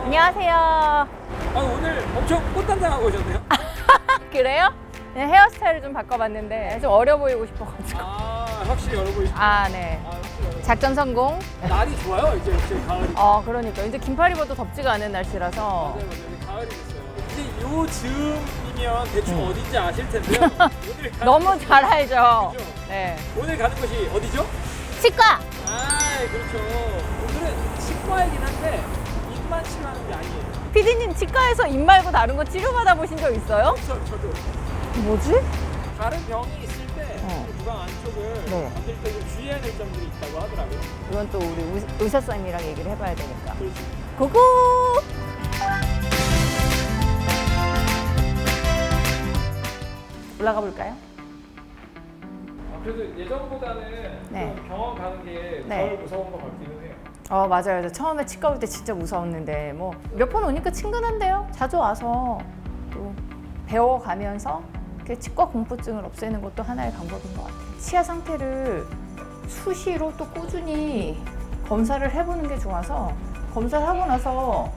안녕하세요. 아, 오늘 엄청 꽃단장하고 오셨네요? 그래요? 네, 헤어스타일을 좀 바꿔봤는데 좀 어려 보이고 싶어가지고. 아, 확실히 여러 보이시죠? 아, 네. 확실히 어려 작전 성공. 날이 좋아요, 이제 가을이. 그러니까 이제 긴팔 입어도 덥지가 않은 날씨라서. 맞아요. 이제 가을이 됐어요. 이제 요 즈음이면 대충 어딘지 아실 텐데요. 오늘 가는 너무 곳이- 잘 알죠. 그죠? 네. 오늘 가는 곳이 어디죠? 치과. 아, 그렇죠. 오늘은 치과이긴 한데 입만 치료하는 게 아니에요. 피디님 치과에서 입 말고 다른 거 치료받아 보신 적 있어요? 저도 뭐지? 다른 병이 있을 때 구강 안쪽을 네. 만들 때 좀 주의해야 될 점들이 있다고 하더라고요. 이건 또 우리 의사 선생님이랑 얘기를 해봐야 되니까. 그렇죠. 고고! 올라가 볼까요? 그래도 예전보다는 네. 좀 병원 가는 게 덜 네. 무서운 것 같기는 해요. 맞아요. 저 처음에 치과 올 때 진짜 무서웠는데 뭐 몇 번 오니까 친근한데요. 자주 와서 또 배워가면서 이렇게 치과 공포증을 없애는 것도 하나의 방법인 것 같아요. 치아 상태를 수시로 또 꾸준히 검사를 해보는 게 좋아서 검사를 하고 나서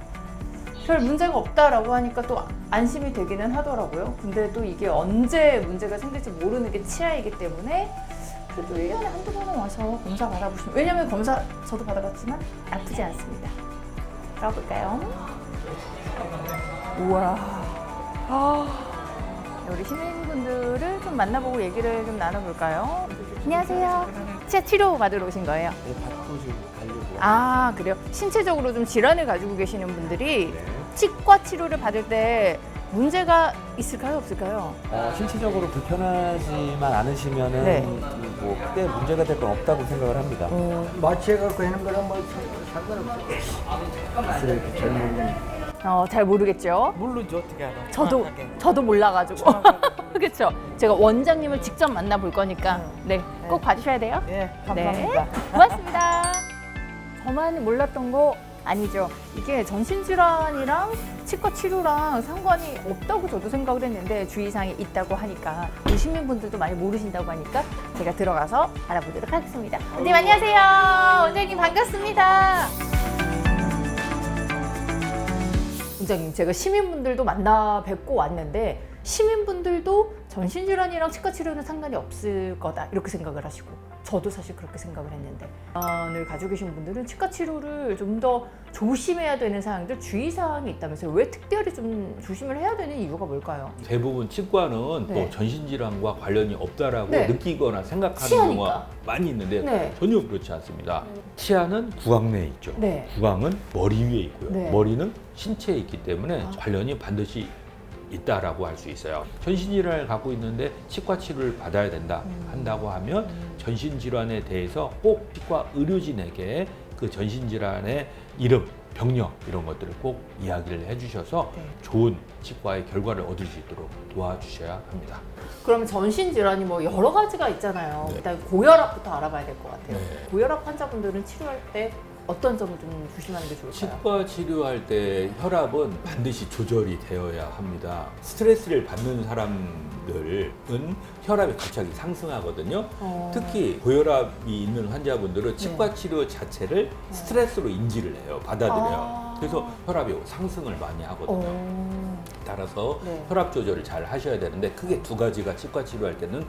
별 문제가 없다라고 하니까 또 안심이 되기는 하더라고요. 근데 또 이게 언제 문제가 생길지 모르는 게 치아이기 때문에 그래도 1년에 한두 번은 와서 검사 받아보시면, 왜냐면 검사 저도 받아봤지만 아프지 않습니다. 들어볼까요? 우와. 우리 시민분들을 좀 만나보고 얘기를 좀 나눠볼까요? 안녕하세요. 치아 치료 받으러 오신 거예요? 네, 받고 좀 가려고. 아, 그래요? 신체적으로 좀 질환을 가지고 계시는 분들이 네. 치과 치료를 받을 때 문제가 있을까요? 없을까요? 신체적으로 불편하지만 않으시면은 네. 뭐 크게 문제가 될 건 없다고 생각을 합니다. 마취해갖고 하는 거랑 뭐 상관없어요. 글쎄, 젊은 잘 모르겠죠? 모르죠, 어떻게 알아. 저도 몰라가지고. 그렇죠. 제가 원장님을 직접 만나볼 거니까 네, 꼭 봐주셔야 돼요. 예, 감사합니다. 네, 고맙습니다. 저만 몰랐던 거 아니죠. 이게 전신질환이랑 치과 치료랑 상관이 없다고 저도 생각을 했는데 주의사항이 있다고 하니까 우리 시민분들도 많이 모르신다고 하니까 제가 들어가서 알아보도록 하겠습니다. 원장님 안녕하세요. 원장님 반갑습니다. 원장님, 제가 시민분들도 만나 뵙고 왔는데 시민분들도 전신질환이랑 치과 치료는 상관이 없을 거다 이렇게 생각을 하시고, 저도 사실 그렇게 생각을 했는데 질환을 가지고 계신 분들은 치과 치료를 좀 더 조심해야 되는 사항들, 주의사항이 있다면서요. 왜 특별히 좀 조심을 해야 되는 이유가 뭘까요? 대부분 치과는 네. 또 전신질환과 관련이 없다라고 네. 느끼거나 생각하는 치아니까. 경우가 많이 있는데 네. 전혀 그렇지 않습니다. 치아는 구강 내에 있죠. 네. 구강은 머리 위에 있고요. 네. 머리는 신체에 있기 때문에 관련이 반드시 있다라고 할 수 있어요. 전신질환을 갖고 있는데 치과 치료를 받아야 된다 한다고 하면 전신질환에 대해서 꼭 치과 의료진에게 그 전신질환의 이름, 병력 이런 것들을 꼭 이야기를 해주셔서 네. 좋은 치과의 결과를 얻을 수 있도록 도와주셔야 합니다. 그러면 전신질환이 뭐 여러 가지가 있잖아요. 네. 일단 고혈압부터 알아봐야 될 것 같아요. 네. 고혈압 환자분들은 치료할 때 어떤 점을 좀 조심하는 게 좋을까요? 치과 치료할 때 혈압은 반드시 조절이 되어야 합니다. 스트레스를 받는 사람들은 혈압이 갑자기 상승하거든요. 특히 고혈압이 있는 환자분들은 치과 치료 자체를 스트레스로 인지를 해요. 받아들여요. 그래서 혈압이 상승을 많이 하거든요. 따라서 네. 혈압 조절을 잘 하셔야 되는데 크게 두 가지가 치과 치료할 때는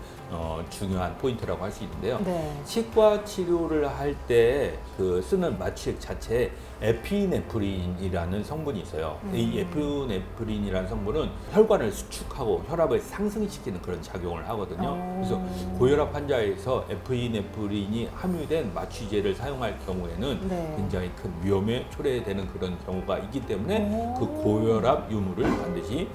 중요한 포인트라고 할 수 있는데요. 네. 치과 치료를 할 때 그 쓰는 마취액 자체에 에피네프린이라는 성분이 있어요. 이 에피네프린이라는 성분은 혈관을 수축하고 혈압을 상승시키는 그런 작용을 하거든요. 그래서 고혈압 환자에서 에피네프린이 함유된 마취제를 사용할 경우에는 네. 굉장히 큰 위험에 초래되는 그런 경우가 있기 때문에 그 고혈압 유무를 반드시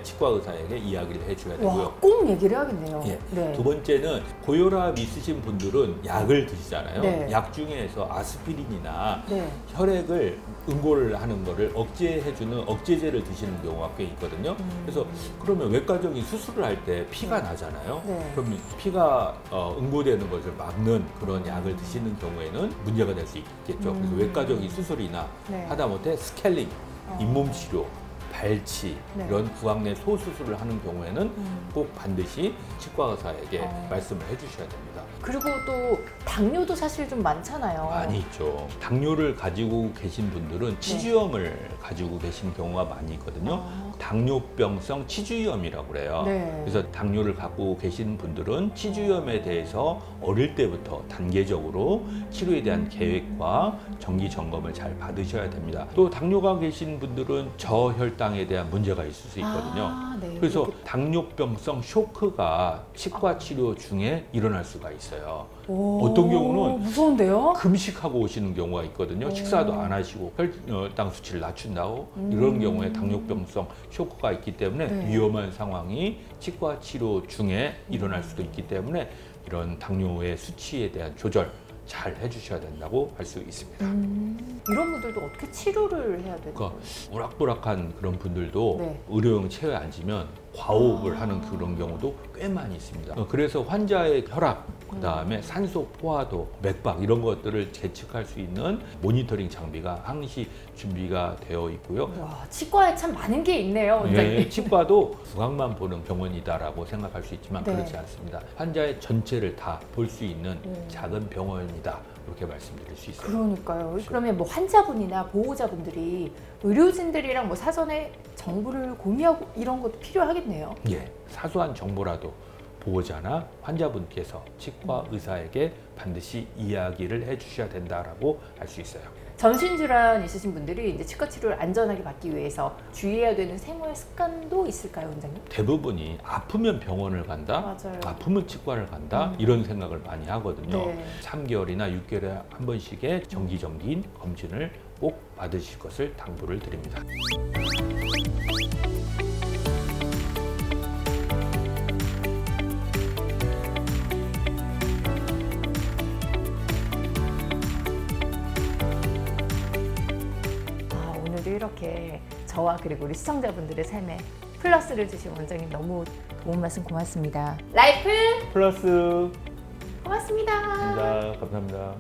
치과 의사에게 이야기를 해줘야 되고요. 와, 꼭 얘기를 해야겠네요. 예. 네. 두 번째는 고혈압 있으신 분들은 약을 드시잖아요. 네. 약 중에서 아스피린이나 네. 혈액을 응고를 하는 거를 억제해주는 억제제를 드시는 경우가 꽤 있거든요. 그래서 그러면 외과적인 수술을 할 때 피가 나잖아요. 네. 그럼 피가 응고되는 것을 막는 그런 약을 드시는 경우에는 문제가 될 수 있겠죠. 그래서 외과적인 수술이나 네. 하다못해 스케일링, 잇몸 치료, 발치 네. 이런 구강 내 소수술을 하는 경우에는 꼭 반드시 치과 의사에게 말씀을 해주셔야 됩니다. 그리고 또 당뇨도 사실 좀 많잖아요. 많이 있죠. 당뇨를 가지고 계신 분들은 치주염을 가지고 계신 경우가 많이 있거든요. 당뇨병성 치주염이라고 그래요. 네. 그래서 당뇨를 갖고 계신 분들은 치주염에 대해서 어릴 때부터 단계적으로 치료에 대한 계획과 정기 점검을 잘 받으셔야 됩니다. 또 당뇨가 계신 분들은 저혈당에 대한 문제가 있을 수 있거든요. 아, 네. 그래서 이렇게- 당뇨병성 쇼크가 치과 치료 중에 일어날 수가 있어요. 오, 어떤 경우는 무서운데요? 금식하고 오시는 경우가 있거든요. 식사도 안 하시고 혈당 수치를 낮춘다고 이런 경우에 당뇨병성 쇼크가 있기 때문에 네. 위험한 상황이 치과 치료 중에 일어날 수도 있기 때문에 이런 당뇨의 수치에 대한 조절 잘 해주셔야 된다고 할 수 있습니다. 이런 분들도 어떻게 치료를 해야 되나요? 그러니까 우락부락한 그런 분들도 네. 의료용 체에 앉으면 과호흡을 하는 그런 경우도 꽤 많이 있습니다. 그래서 환자의 혈압, 그 다음에 산소 포화도, 맥박 이런 것들을 계측할 수 있는 모니터링 장비가 항시 준비가 되어 있고요. 와, 치과에 참 많은 게 있네요, 원장님. 예, 치과도 구강만 보는 병원이다라고 생각할 수 있지만 네. 그렇지 않습니다. 환자의 전체를 다 볼 수 있는 작은 병원이다. 이렇게 말씀드릴 수 있어요. 그러니까요. 그러면 뭐 환자분이나 보호자분들이 의료진들이랑 뭐 사전에 정보를 공유하고 이런 것도 필요하겠네요. 예, 사소한 정보라도 보호자나 환자분께서 치과 의사에게 반드시 이야기를 해주셔야 된다라고 알 수 있어요. 전신질환 있으신 분들이 이제 치과 치료를 안전하게 받기 위해서 주의해야 되는 생활 습관도 있을까요, 원장님? 대부분이 아프면 병원을 간다, 맞아요. 아프면 치과를 간다 이런 생각을 많이 하거든요. 네. 3개월이나 6개월에 한 번씩의 정기적인 검진을 꼭 받으실 것을 당부를 드립니다. 아, 오늘도 이렇게 저와 그리고 우리 시청자분들의 삶에 플러스를 주신 원장님 너무 도움 말씀 고맙습니다. 라이프 플러스 고맙습니다. 감사합니다.